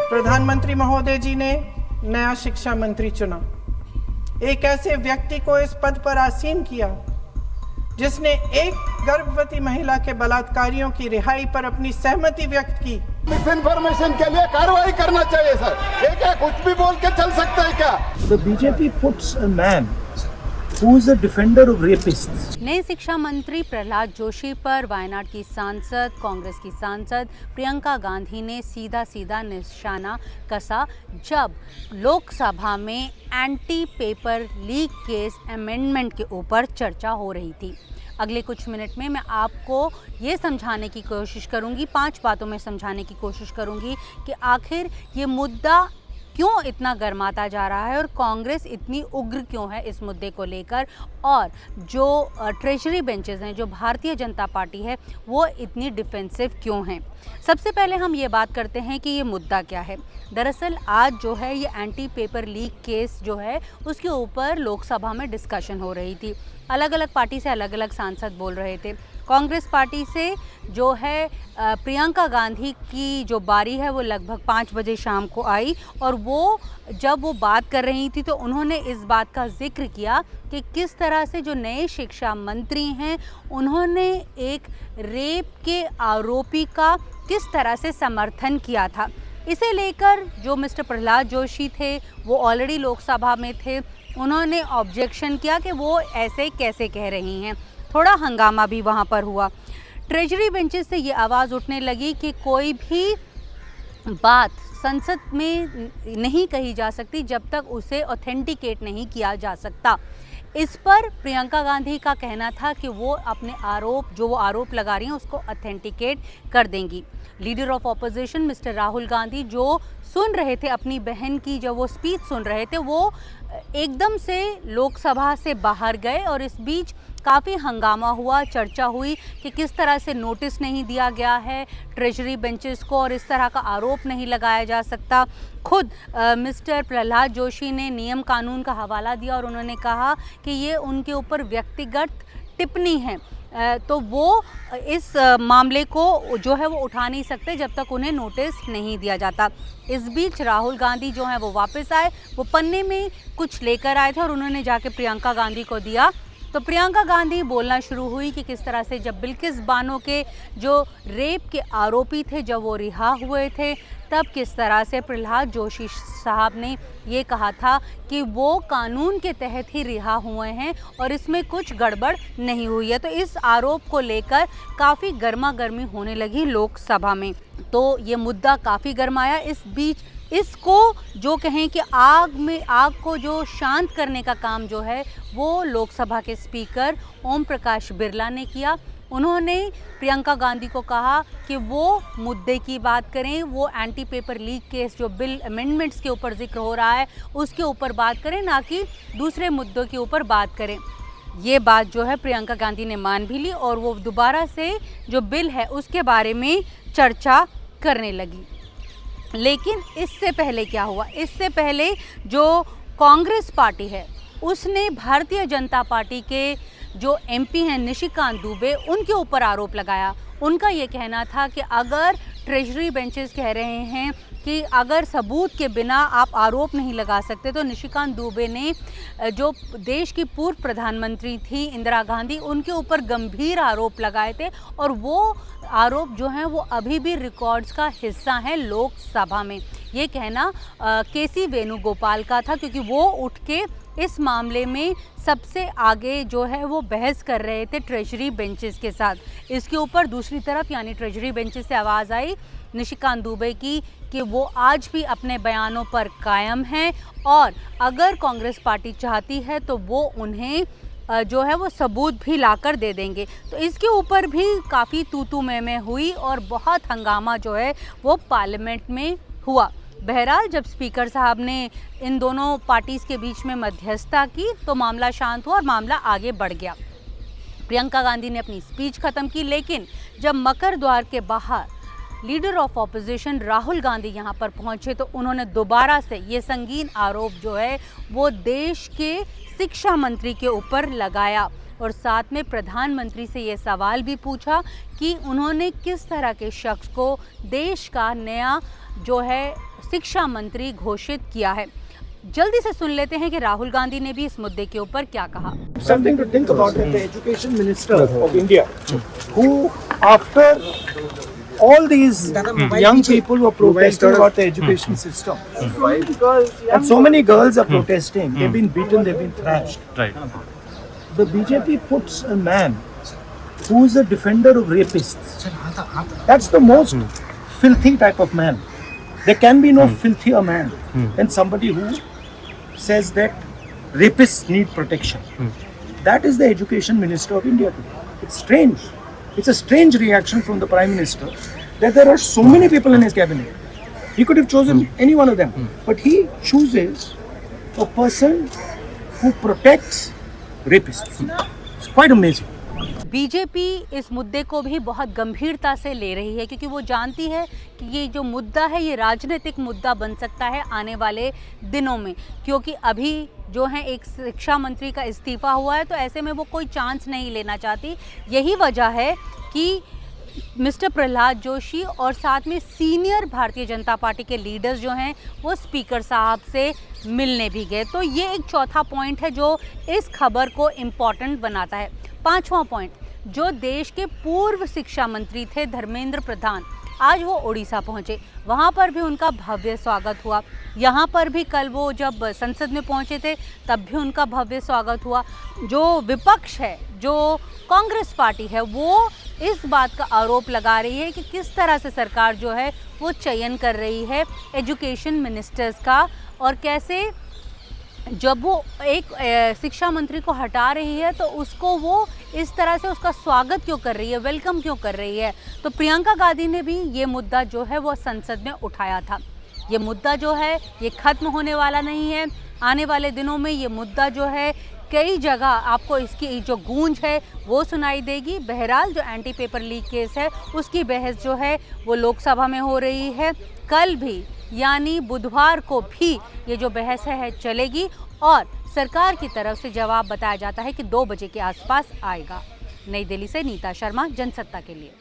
प्रधानमंत्री महोदय जी ने नया शिक्षा मंत्री चुना। एक ऐसे व्यक्ति को इस पद पर आसीन किया जिसने एक गर्भवती महिला के बलात्कारियों की रिहाई पर अपनी सहमति व्यक्त की। मिस इन्फॉर्मेशन के लिए कार्रवाई करना चाहिए सर। एक है कुछ भी बोल के चल सकता है क्या? The BJP puts a man who is a defender of rapists. नए शिक्षा मंत्री प्रहलाद जोशी पर वायनाड की सांसद, कांग्रेस की सांसद प्रियंका गांधी ने सीधा निशाना कसा जब लोकसभा में anti paper leak case amendment के ऊपर चर्चा हो रही थी। अगले कुछ मिनट में मैं आपको ये समझाने की कोशिश करूंगी, 5 बातों में समझाने की कोशिश करूंगी कि आखिर ये मुद्दा क्यों इतना गर्माता जा रहा है और कांग्रेस इतनी उग्र क्यों है इस मुद्दे को लेकर, और जो ट्रेजरी बेंचेस हैं, जो भारतीय जनता पार्टी है, वो इतनी डिफेंसिव क्यों हैं। सबसे पहले हम ये बात करते हैं कि ये मुद्दा क्या है। दरअसल आज जो है ये एंटी पेपर लीक केस जो है उसके ऊपर लोकसभा में डिस्कशन हो रही थी। अलग अलग पार्टी से अलग अलग सांसद बोल रहे थे। कांग्रेस पार्टी से जो है प्रियंका गांधी की जो बारी है वो लगभग 5 बजे शाम को आई और जब वो बात कर रही थी तो उन्होंने इस बात का जिक्र किया कि किस तरह से जो नए शिक्षा मंत्री हैं उन्होंने एक रेप के आरोपी का किस तरह से समर्थन किया था। इसे लेकर जो मिस्टर प्रहलाद जोशी थे वो ऑलरेडी लोकसभा में थे, उन्होंने ऑब्जेक्शन किया कि वो ऐसे कैसे कह रही हैं। थोड़ा हंगामा भी वहाँ पर हुआ। ट्रेजरी बेंचेस से ये आवाज़ उठने लगी कि कोई भी बात संसद में नहीं कही जा सकती जब तक उसे ऑथेंटिकेट नहीं किया जा सकता। इस पर प्रियंका गांधी का कहना था कि वो अपने आरोप लगा रही हैं उसको ऑथेंटिकेट कर देंगी। Leader of opposition mister Rahul Gandhi जो सुन रहे थे अपनी बहन की, जब वो स्पीच सुन रहे थे, वो एकदम से लोकसभा से बाहर गए और इस बीच काफ़ी हंगामा हुआ, चर्चा हुई कि किस तरह से नोटिस नहीं दिया गया है ट्रेजरी बेंचेस को और इस तरह का आरोप नहीं लगाया जा सकता। खुद मिस्टर प्रहलाद जोशी ने नियम कानून का हवाला दिया और उन्होंने कहा कि ये उनके ऊपर व्यक्तिगत टिप्पणी है, तो वो इस मामले को जो है वो उठा नहीं सकते जब तक उन्हें नोटिस नहीं दिया जाता। इस बीच राहुल गांधी जो हैं वो वापस आए, वो पन्ने में कुछ लेकर आए थे और उन्होंने जाके प्रियंका गांधी को दिया। तो प्रियंका गांधी बोलना शुरू हुई कि किस तरह से जब बिल्किस बानो के जो रेप के आरोपी थे जब वो रिहा हुए थे तब किस तरह से प्रहलाद जोशी साहब ने ये कहा था कि वो कानून के तहत ही रिहा हुए हैं और इसमें कुछ गड़बड़ नहीं हुई है। तो इस आरोप को लेकर काफ़ी गर्मा गर्मी होने लगी लोकसभा में, तो ये मुद्दा काफ़ी गर्माया। इस बीच इसको जो कहें कि आग को जो शांत करने का काम जो है वो लोकसभा के स्पीकर ओम प्रकाश बिरला ने किया। उन्होंने प्रियंका गांधी को कहा कि वो मुद्दे की बात करें, वो एंटी पेपर लीक केस जो बिल अमेंडमेंट्स के ऊपर जिक्र हो रहा है उसके ऊपर बात करें, ना कि दूसरे मुद्दों के ऊपर बात करें। ये बात जो है प्रियंका गांधी ने मान भी ली और वो दोबारा से जो बिल है उसके बारे में चर्चा करने लगी। लेकिन इससे पहले क्या हुआ? इससे पहले जो कांग्रेस पार्टी है उसने भारतीय जनता पार्टी के जो एमपी हैं निशिकांत दुबे, उनके ऊपर आरोप लगाया। उनका ये कहना था कि अगर ट्रेजरी बेंचेस कह रहे हैं कि अगर सबूत के बिना आप आरोप नहीं लगा सकते, तो निशिकांत दुबे ने जो देश की पूर्व प्रधानमंत्री थी इंदिरा गांधी, उनके ऊपर गंभीर आरोप लगाए थे और वो आरोप जो हैं वो अभी भी रिकॉर्ड्स का हिस्सा हैं लोकसभा में। ये कहना केसी वेणुगोपाल का था क्योंकि वो उठ के इस मामले में सबसे आगे जो है वो बहस कर रहे थे ट्रेजरी बेंचेस के साथ। इसके ऊपर दूसरी तरफ यानी ट्रेजरी बेंचेस से आवाज़ आई निशिकांत दुबे की कि वो आज भी अपने बयानों पर कायम हैं और अगर कांग्रेस पार्टी चाहती है तो वो उन्हें जो है वो सबूत भी लाकर दे देंगे। तो इसके ऊपर भी काफ़ी तू मैं हुई और बहुत हंगामा जो है वो पार्लियामेंट में हुआ। बहरहाल जब स्पीकर साहब ने इन दोनों पार्टीज़ के बीच में मध्यस्थता की तो मामला शांत हुआ और मामला आगे बढ़ गया। प्रियंका गांधी ने अपनी स्पीच ख़त्म की, लेकिन जब मकर द्वार के बाहर leader of opposition Rahul Gandhi यहाँ पर पहुँचे तो उन्होंने दोबारा से ये संगीन आरोप जो है वो देश के शिक्षा मंत्री के ऊपर लगाया और साथ में प्रधानमंत्री से ये सवाल भी पूछा कि उन्होंने किस तरह के शख्स को देश का नया जो है शिक्षा मंत्री घोषित किया है। जल्दी से सुन लेते हैं कि राहुल गांधी ने भी इस मुद्दे के ऊपर क्या कहा। Something to think about it, the education minister of India, who after all these young people were protesting about the education system, and so many girls are protesting, they've been beaten, they've been thrashed. Right. The BJP puts a man who is a defender of rapists. That's the most filthy type of man. There can be no filthier man than somebody who says that rapists need protection. That is the education minister of India today. It's strange. It's a strange reaction from the Prime Minister that there are so many people in his cabinet. He could have chosen any one of them. But he chooses a person who protects rapists. It's quite amazing. BJP इस मुद्दे को भी बहुत गंभीरता से ले रही है, क्योंकि वो जानती है कि ये जो मुद्दा है ये राजनीतिक मुद्दा बन सकता है आने वाले दिनों में, क्योंकि अभी जो है एक शिक्षा मंत्री का इस्तीफा हुआ है, तो ऐसे में वो कोई चांस नहीं लेना चाहती। यही वजह है कि मिस्टर प्रहलाद जोशी और साथ में सीनियर भारतीय जनता पार्टी के लीडर्स जो हैं वो स्पीकर साहब से मिलने भी गए। तो ये एक चौथा पॉइंट है जो इस खबर को इम्पॉर्टेंट बनाता है। पांचवां पॉइंट, जो देश के पूर्व शिक्षा मंत्री थे धर्मेंद्र प्रधान, आज वो ओडिशा पहुंचे, वहां पर भी उनका भव्य स्वागत हुआ। यहाँ पर भी कल वो जब संसद में पहुंचे थे तब भी उनका भव्य स्वागत हुआ। जो विपक्ष है, जो कांग्रेस पार्टी है, वो इस बात का आरोप लगा रही है कि किस तरह से सरकार जो है वो चयन कर रही है एजुकेशन मिनिस्टर्स का, और कैसे जब वो एक शिक्षा मंत्री को हटा रही है तो उसको वो इस तरह से उसका स्वागत क्यों कर रही है, वेलकम क्यों कर रही है। तो प्रियंका गांधी ने भी ये मुद्दा जो है वो संसद में उठाया था। ये मुद्दा जो है ये ख़त्म होने वाला नहीं है। आने वाले दिनों में ये मुद्दा जो है कई जगह आपको इसकी जो गूंज है वो सुनाई देगी। बहरहाल जो एंटी पेपर लीक केस है उसकी बहस जो है वो लोकसभा में हो रही है। कल भी यानी बुधवार को भी ये जो बहस है चलेगी और सरकार की तरफ से जवाब बताया जाता है कि 2 बजे के आसपास आएगा। नई दिल्ली से नीता शर्मा, जनसत्ता के लिए।